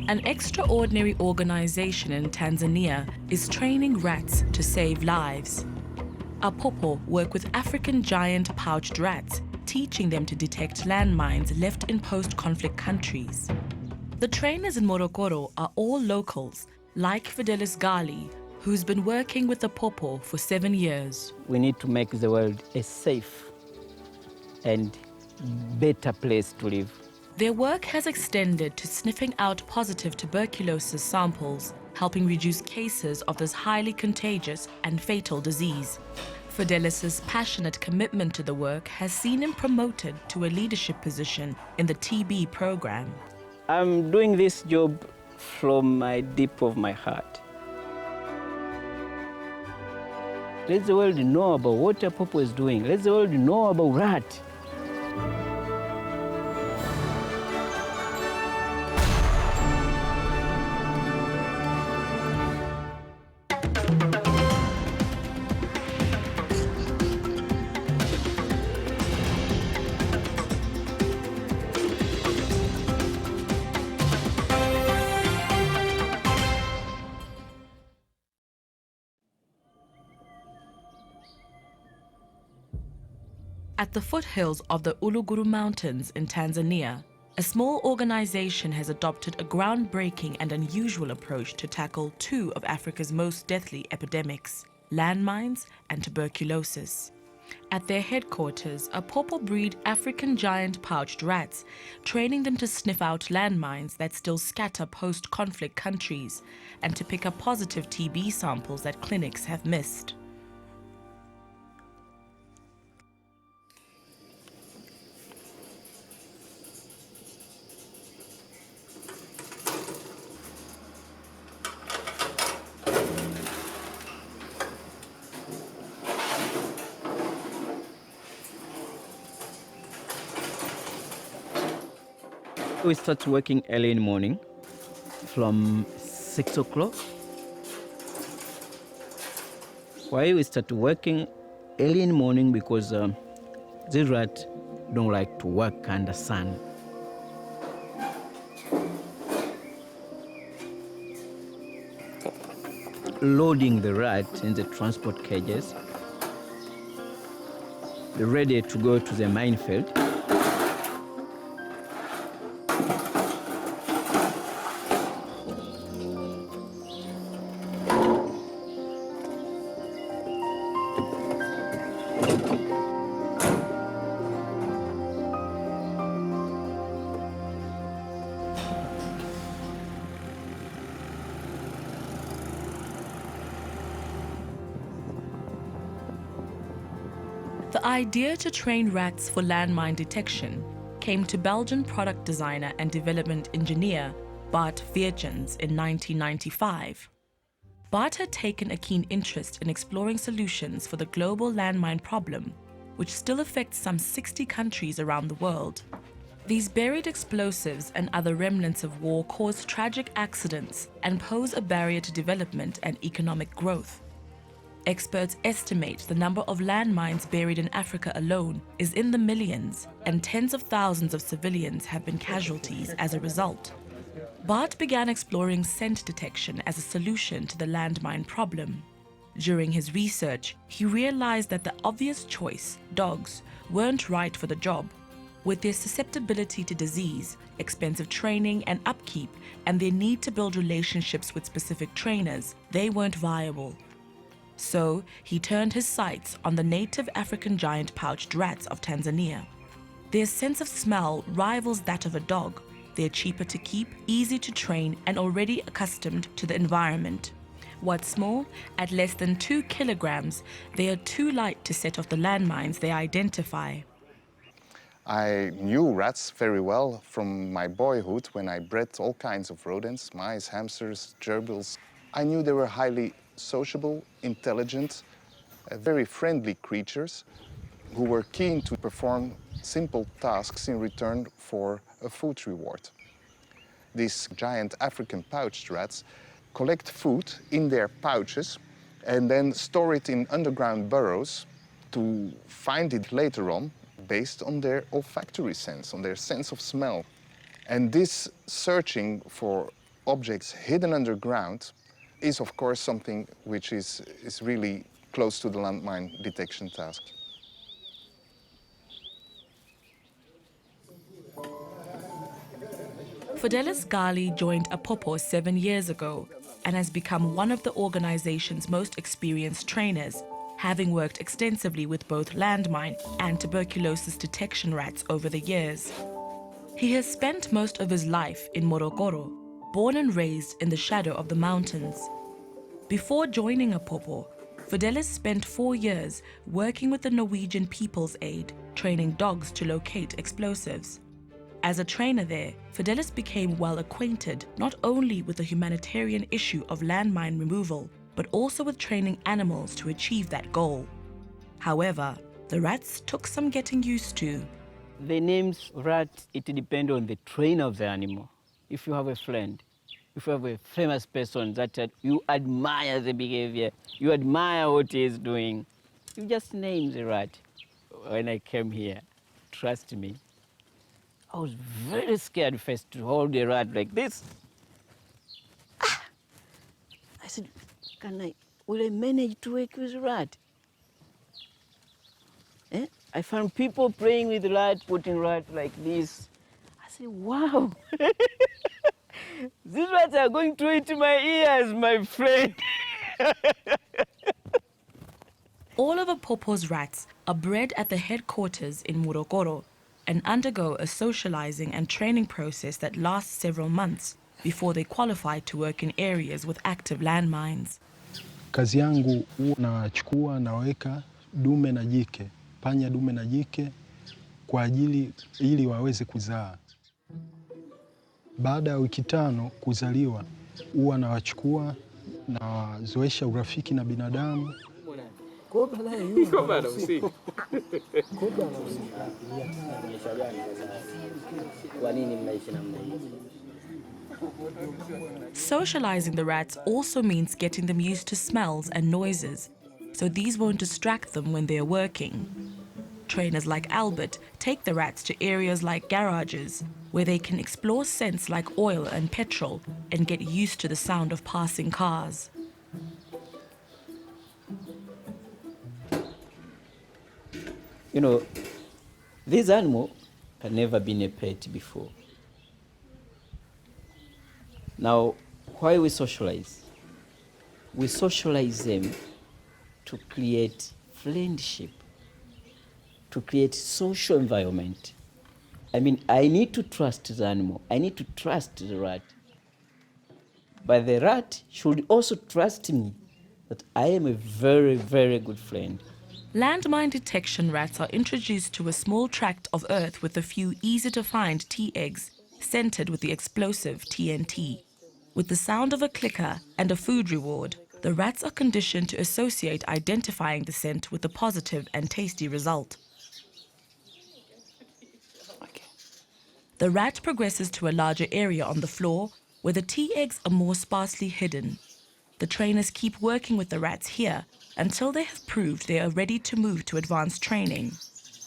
An extraordinary organization in Tanzania is training rats to save lives. APOPO work with African Giant Poached Rats, teaching them to detect landmines left in post-conflict countries. The trainers in Morogoro are all locals, like Fidelis, who's been working with APOPO for 7 years. We need to make the world a safe and better place to live. Their work has extended to sniffing out positive tuberculosis samples, helping reduce cases of this highly contagious and fatal disease. Fidelis' passionate commitment to the work has seen him promoted to a leadership position in the TB program. I'm doing this job from my deep of my heart. Let the world know about what APOPO is doing. Let the world know about rat. At the foothills of the Uluguru Mountains in Tanzania, a small organization has adopted a groundbreaking and unusual approach to tackle two of Africa's most deathly epidemics, landmines and tuberculosis. At their headquarters, APOPO breed African Giant Poached Rats, training them to sniff out landmines that still scatter post-conflict countries and to pick up positive TB samples that clinics have missed. We start working early in the morning from 6 o'clock. Why we start working early in the morning? Because these rats don't like to work under sun. Loading the rat in the transport cages. They're ready to go to the minefield. The idea to train rats for landmine detection came to Belgian product designer and development engineer Bart Veertjens in 1995. Bart had taken a keen interest in exploring solutions for the global landmine problem, which still affects some 60 countries around the world. These buried explosives and other remnants of war cause tragic accidents and pose a barrier to development and economic growth. Experts estimate the number of landmines buried in Africa alone is in the millions, and tens of thousands of civilians have been casualties as a result. Bart began exploring scent detection as a solution to the landmine problem. During his research, he realized that the obvious choice, dogs, weren't right for the job. With their susceptibility to disease, expensive training and upkeep, and their need to build relationships with specific trainers, they weren't viable. So he turned his sights on the native African giant poached rats of Tanzania. Their sense of smell rivals that of a dog. They're cheaper to keep, easy to train, and already accustomed to the environment. What's more, at less than 2 kilograms, they are too light to set off the landmines they identify. I knew rats very well from my boyhood when I bred all kinds of rodents, mice, hamsters, gerbils. I knew they were highly sociable, intelligent, very friendly creatures who were keen to perform simple tasks in return for a food reward. These giant African poached rats collect food in their pouches and then store it in underground burrows to find it later on based on their olfactory sense, on their sense of smell. And this searching for objects hidden underground is, of course, something which is really close to the landmine detection task. Fidelis Gali joined APOPO 7 years ago and has become one of the organization's most experienced trainers, having worked extensively with both landmine and tuberculosis detection rats over the years. He has spent most of his life in Morogoro, born and raised in the shadow of the mountains. Before joining APOPO, Fidelis spent 4 years working with the Norwegian People's Aid, training dogs to locate explosives. As a trainer there, Fidelis became well acquainted not only with the humanitarian issue of landmine removal, but also with training animals to achieve that goal. However, the rats took some getting used to. The names rat, it depends on the trainer of the animal. If you have a friend, if you have a famous person that you admire the behavior, you admire what he is doing, you just name the rat. When I came here, trust me, I was very scared first to hold the rat like this. I said, will I manage to work with a rat? I found people playing with rat, putting rat like this. I said, wow. These rats are going to eat my ears, my friend. All of APOPO's rats are bred at the headquarters in Morogoro and undergo a socializing and training process that lasts several months before they qualify to work in areas with active landmines. Kazi yangu huwa nachukua naweka dume na jike, panya dume na jike kwa ajili ili waweze kuzaa. Baada ya wiki 5 kuzaliwa, huwa nawachukua na wazoesha urafiki na binadamu. Socializing the rats also means getting them used to smells and noises, so these won't distract them when they're working. Trainers like Albert take the rats to areas like garages, where they can explore scents like oil and petrol and get used to the sound of passing cars. You know, this animal had never been a pet before. Now, why we socialize? We socialize them to create friendship, to create social environment. I mean, I need to trust the animal. I need to trust the rat. But the rat should also trust me that I am a very, very good friend. Landmine detection rats are introduced to a small tract of earth with a few easy-to-find tea eggs scented with the explosive TNT. With the sound of a clicker and a food reward, the rats are conditioned to associate identifying the scent with a positive and tasty result. The rat progresses to a larger area on the floor where the tea eggs are more sparsely hidden. The trainers keep working with the rats here until they have proved they are ready to move to advanced training.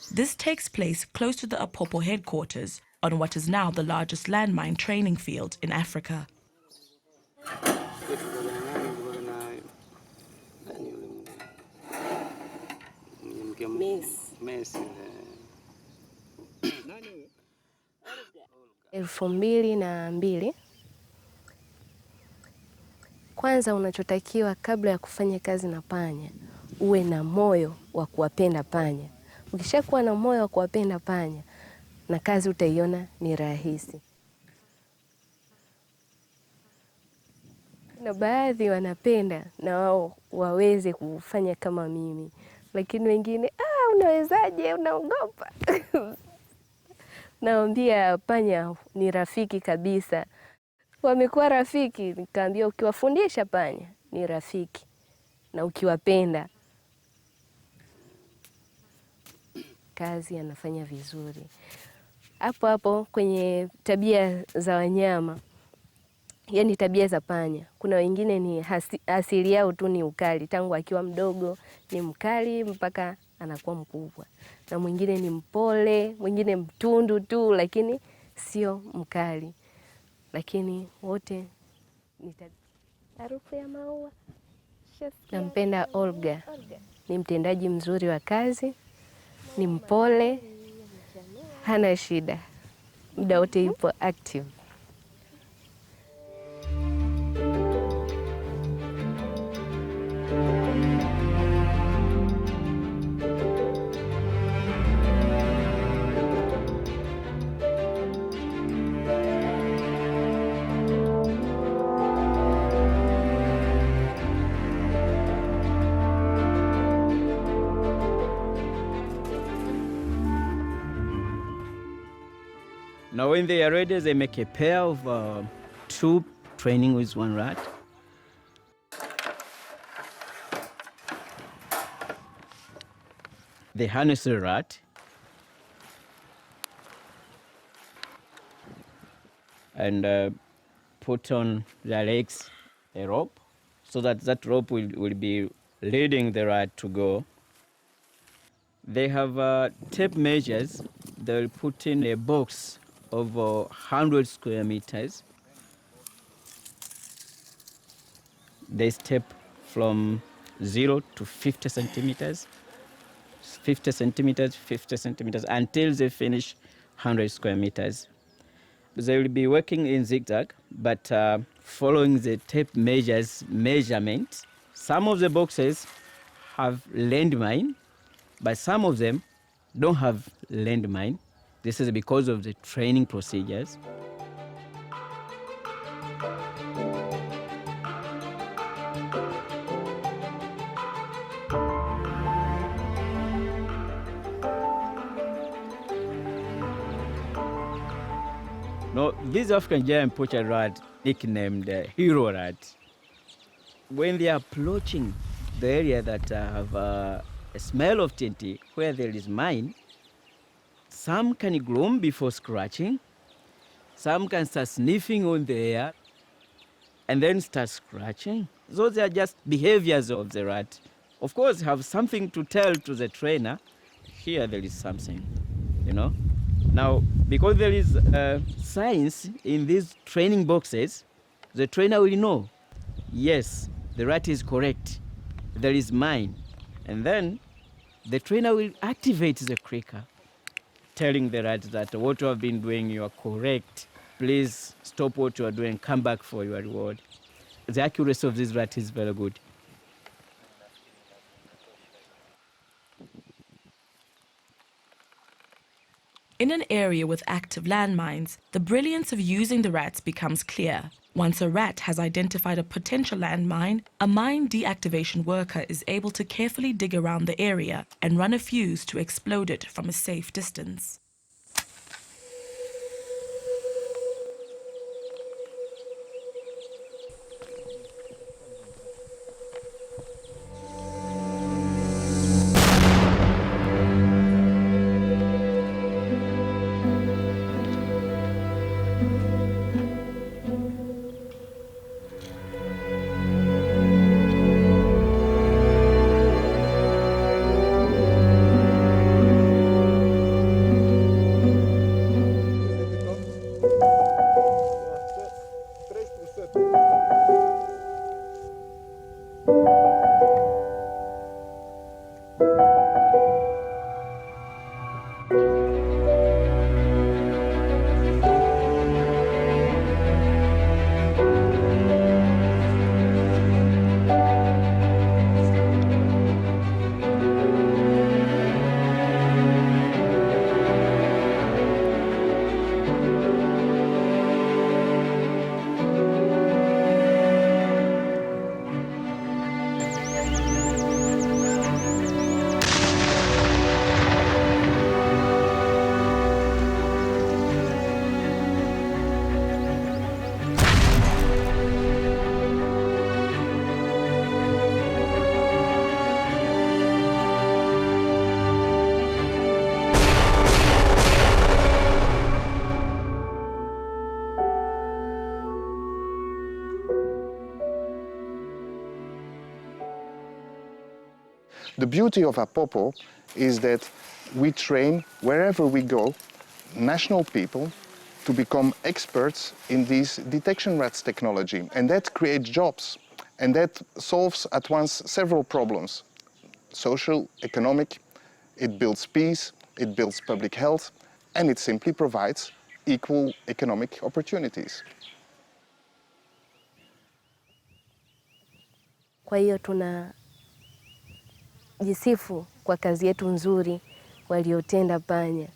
This takes place close to the APOPO headquarters on what is now the largest landmine training field in Africa. Elfu 2002. Kwanza unachotakiwa kabla ya kufanya kazi na panya, uwe na moyo wa kuwapenda panya. Ukishakuwa na moyo wa kuwapenda panya, na kazi utaiona ni rahisi. Na baadhi wanapenda na wao waweze kufanya kama mimi, lakini wengine unawezaje, unaogopa. Naambia panya ni rafiki kabisa. Wamekuwa rafiki, nikaambia ukiwafundisha panya ni rafiki na ukiwapenda kazi anafanya vizuri. Hapo hapo kwenye tabia za wanyama, yani tabia za panya, kuna wengine ni asili yao tu ni ukali, tangu akiwa mdogo ni mkali mpaka anakuwa mkubwa, na mwingine ni mpole, mwingine mtundu tu lakini sio mkali, lakini wote Harufu ya maua. Nampenda Olga, ni mtendaji mzuri wa kazi, ni mpole, hana shida, muda wote yupo active. Now when they are ready, they make a pair of two training with one rat. They harness the rat and put on their legs a rope so that rope will be leading the rat to go. They have tape measures. They'll put in a box of 100 square meters. They step from 0 to 50 centimeters, 50 centimeters, 50 centimeters, until they finish 100 square meters. They will be working in zigzag, but following the tape measurement. Some of the boxes have landmine, but some of them don't have landmine. This is because of the training procedures. No, this African giant poached rat, nicknamed hero rat, when they are approaching the area that have a smell of TNT, where there is mine, some can groan before scratching, some can start sniffing on the air, and then start scratching. Those are just behaviors of the rat. Of course, have something to tell to the trainer. Here there is something, you know. Now, because there is science in these training boxes, the trainer will know, yes, the rat is correct, there is mine. And then the trainer will activate the clicker, telling the rat that what you have been doing, you are correct. Please stop what you are doing, come back for your reward. The accuracy of this rat is very good. In an area with active landmines, the brilliance of using the rats becomes clear. Once a rat has identified a potential landmine, a mine deactivation worker is able to carefully dig around the area and run a fuse to explode it from a safe distance. The beauty of APOPO is that we train wherever we go, national people, to become experts in these detection rats technology. And that creates jobs. And that solves at once several problems: social, economic, it builds peace, it builds public health, and it simply provides equal economic opportunities. Kwa hiyo tunajisifu kwa kazi yetu nzuri waliotenda panya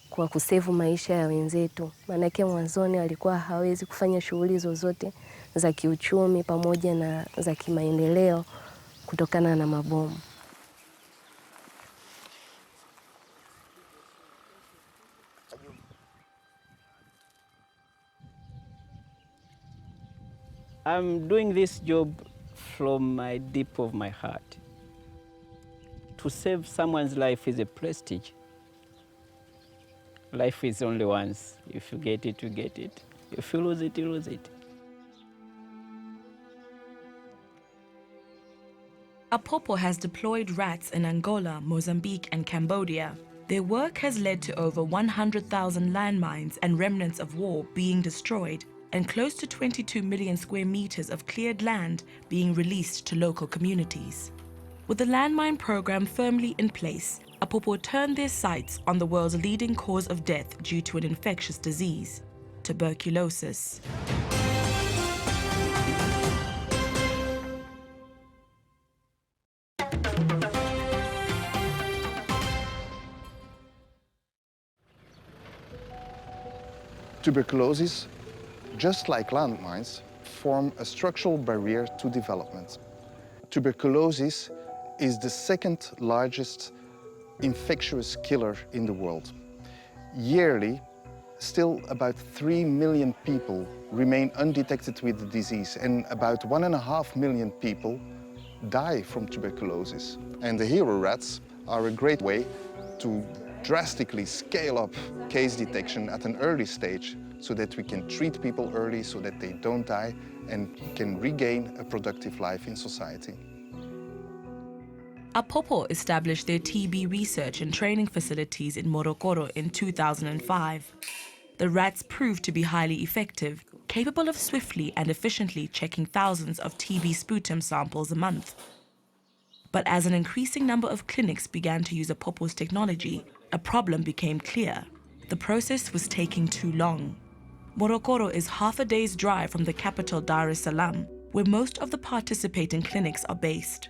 kwa kusevu maisha ya wenzetu. Maanake mwanzoni walikuwa hawezi kufanya shughuli zozote za kiuchumi pamoja na za kimaendeleo kutokana na mabomu. I'm doing this job from my deep of my heart. To save someone's life is a prestige. Life is only once. If you get it, you get it. If you lose it, you lose it. APOPO has deployed rats in Angola, Mozambique, and Cambodia. Their work has led to over 100,000 landmines and remnants of war being destroyed, and close to 22 million square meters of cleared land being released to local communities. With the landmine program firmly in place, APOPO turned their sights on the world's leading cause of death due to an infectious disease, tuberculosis. Tuberculosis, just like landmines, form a structural barrier to development. Tuberculosis is the second largest infectious killer in the world. Yearly, still about 3 million people remain undetected with the disease, and about 1.5 million people die from tuberculosis. And the hero rats are a great way to drastically scale up case detection at an early stage so that we can treat people early so that they don't die and can regain a productive life in society. APOPO established their TB research and training facilities in Morogoro in 2005. The rats proved to be highly effective, capable of swiftly and efficiently checking thousands of TB sputum samples a month. But as an increasing number of clinics began to use APOPO's technology, a problem became clear. The process was taking too long. Morogoro is half a day's drive from the capital Dar es Salaam, where most of the participating clinics are based.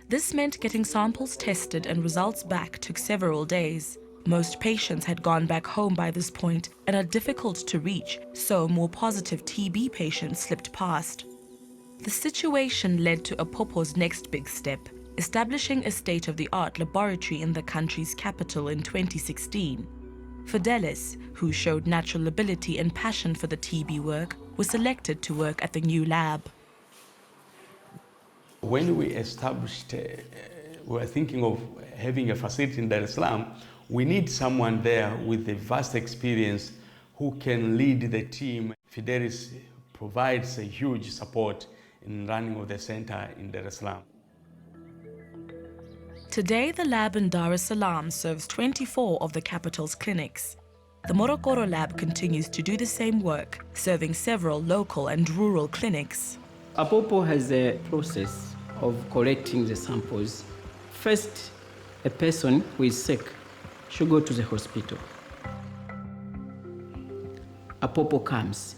This meant getting samples tested and results back took several days. Most patients had gone back home by this point and are difficult to reach, so more positive TB patients slipped past. The situation led to APOPO's next big step, establishing a state-of-the-art laboratory in the country's capital in 2016. Fidelis, who showed natural ability and passion for the TB work, was selected to work at the new lab. When we established, we were thinking of having a facility in Dar es Salaam, we need someone there with a vast experience who can lead the team. Fidelis provides a huge support in running of the center in Dar es Salaam. Today, the lab in Dar es Salaam serves 24 of the capital's clinics. The Morogoro lab continues to do the same work, serving several local and rural clinics. APOPO has a process of collecting the samples. First, a person who is sick should go to the hospital. APOPO comes.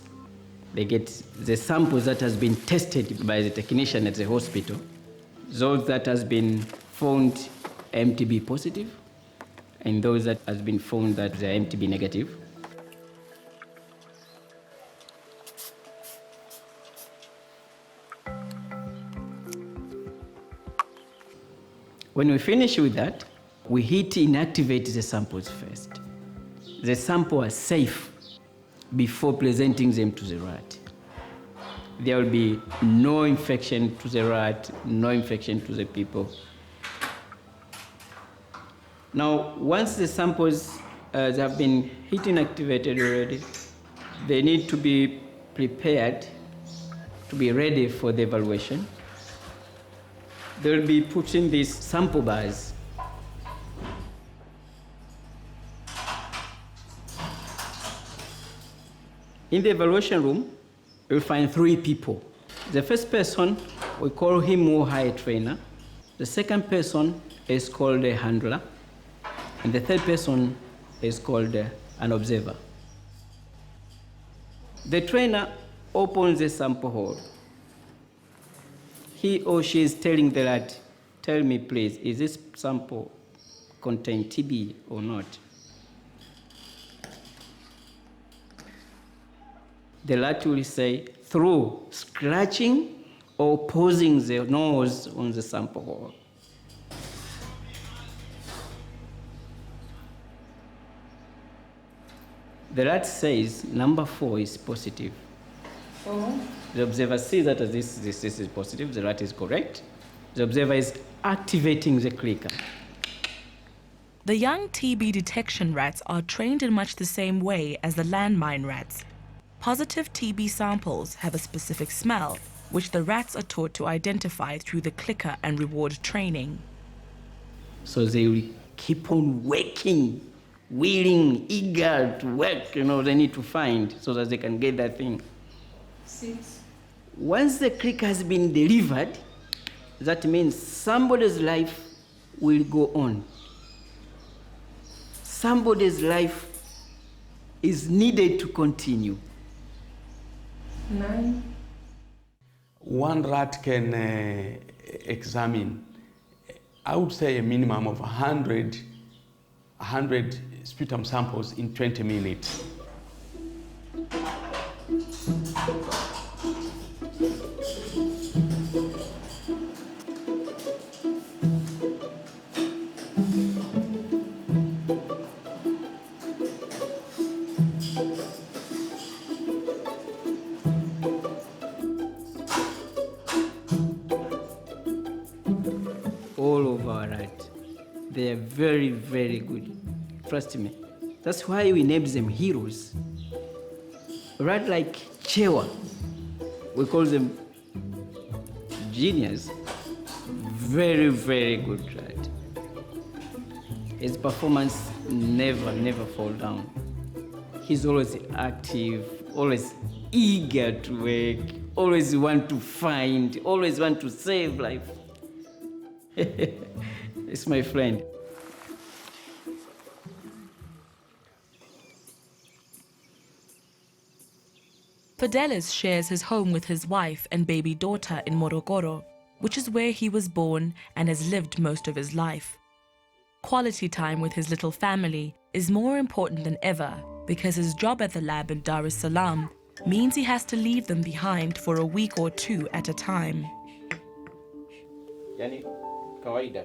They get the samples that has been tested by the technician at the hospital. Those that has been found MTB positive, and those that has been found that they are MTB negative. When we finish with that, we heat inactivate the samples first. The samples are safe before presenting them to the rat. There will be no infection to the rat, no infection to the people. Now, once the samples have been heat inactivated already, they need to be prepared to be ready for the evaluation. They will be put in these sample bars. In the evaluation room, you'll find 3 people. The first person, we call him more high trainer. The second person is called a handler. And the third person is called an observer. The trainer opens the sample hole. He or she is telling the rat, tell me please, is this sample contain TB or not? The rat will say through scratching or posing the nose on the sample hole. The rat says number 4 is positive. The observer sees that this is positive, the rat is correct. The observer is activating the clicker. The young TB detection rats are trained in much the same way as the landmine rats. Positive TB samples have a specific smell, which the rats are taught to identify through the clicker and reward training. So they will keep on working, willing, eager to work, they need to find so that they can get that thing. 6. Once the clicker has been delivered, that means somebody's life will go on. Somebody's life is needed to continue. 9. One rat can examine, I would say, a minimum of 100 sputum samples in 20 minutes. All of our rats, they are very, very good. Trust me. That's why we named them heroes. A rat like Chewa, we call them genius. Very, very good rat. His performance never fall down. He's always active, always eager to work, always want to find, always want to save life. It's my friend. Fidelis shares his home with his wife and baby daughter in Morogoro, which is where he was born and has lived most of his life. Quality time with his little family is more important than ever because his job at the lab in Dar es Salaam means he has to leave them behind for a week or 2 at a time. Yani, kawaida.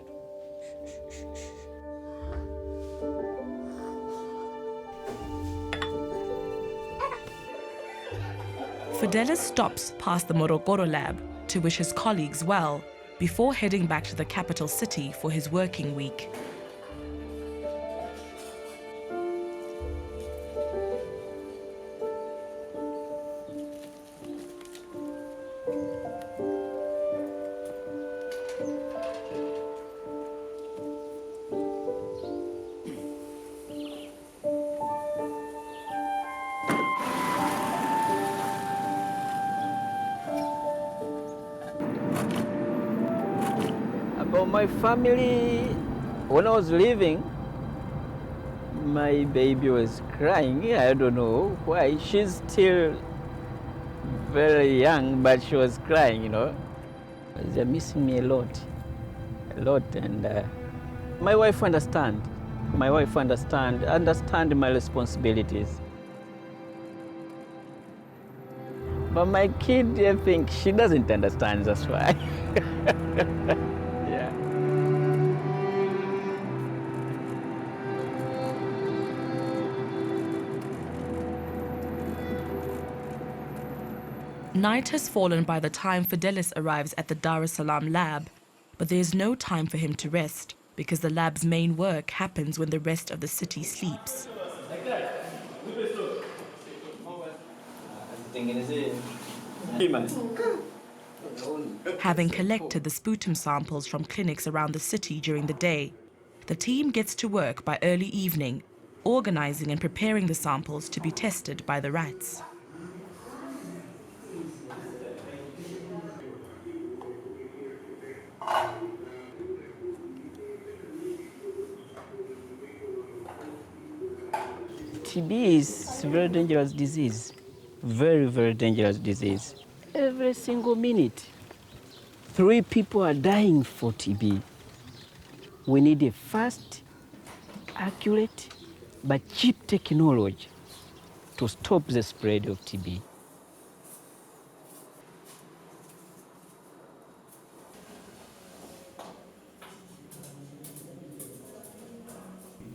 Fidelis stops past the Morogoro lab to wish his colleagues well before heading back to the capital city for his working week. About my family, when I was leaving, my baby was crying. I don't know why. She's still very young, but she was crying, They're missing me a lot. And my wife understands. My wife understands my responsibilities. But my kid, I think she doesn't understand, that's why. Yeah. Night has fallen by the time Fidelis arrives at the Dar es Salaam lab, but there is no time for him to rest because the lab's main work happens when the rest of the city sleeps. Having collected the sputum samples from clinics around the city during the day, the team gets to work by early evening, organizing and preparing the samples to be tested by the rats. TB is a very dangerous disease. Very, very dangerous disease. Every single minute, 3 people are dying for TB. We need a fast, accurate, but cheap technology to stop the spread of TB.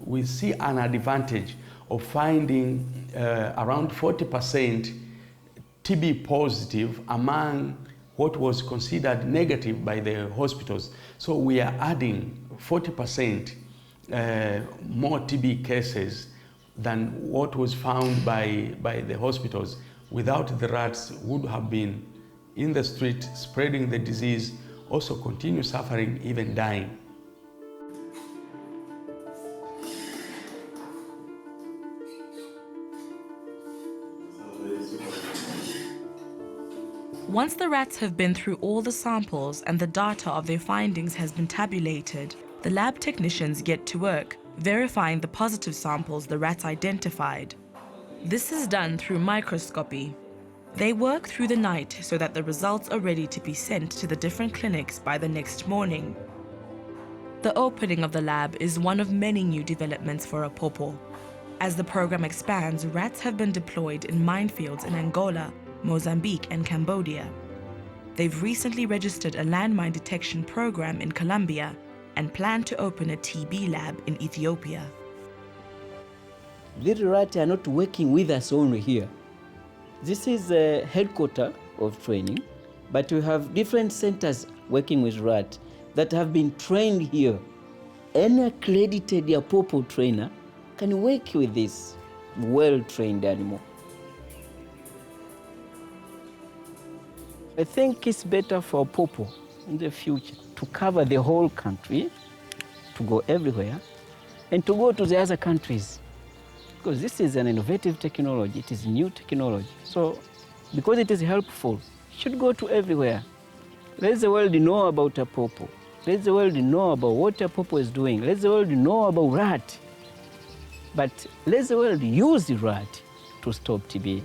We see an advantage of finding around 40% TB positive among what was considered negative by the hospitals. So we are adding 40% more TB cases than what was found by the hospitals. Without the rats would have been in the street spreading the disease, also continue suffering, even dying. Once the rats have been through all the samples and the data of their findings has been tabulated, the lab technicians get to work, verifying the positive samples the rats identified. This is done through microscopy. They work through the night so that the results are ready to be sent to the different clinics by the next morning. The opening of the lab is one of many new developments for APOPO. As the program expands, rats have been deployed in minefields in Angola, Mozambique and Cambodia. They've recently registered a landmine detection program in Colombia and plan to open a TB lab in Ethiopia. These rats are not working with us only here. This is a headquarters of training, but we have different centers working with rats that have been trained here. Any accredited APOPO trainer can work with this well-trained animal. I think it's better for APOPO in the future to cover the whole country, to go everywhere, and to go to the other countries. Because this is an innovative technology, it is new technology. So, because it is helpful, it should go to everywhere. Let the world know about APOPO. Let the world know about what APOPO is doing. Let the world know about rat. But let the world use the rat to stop TB.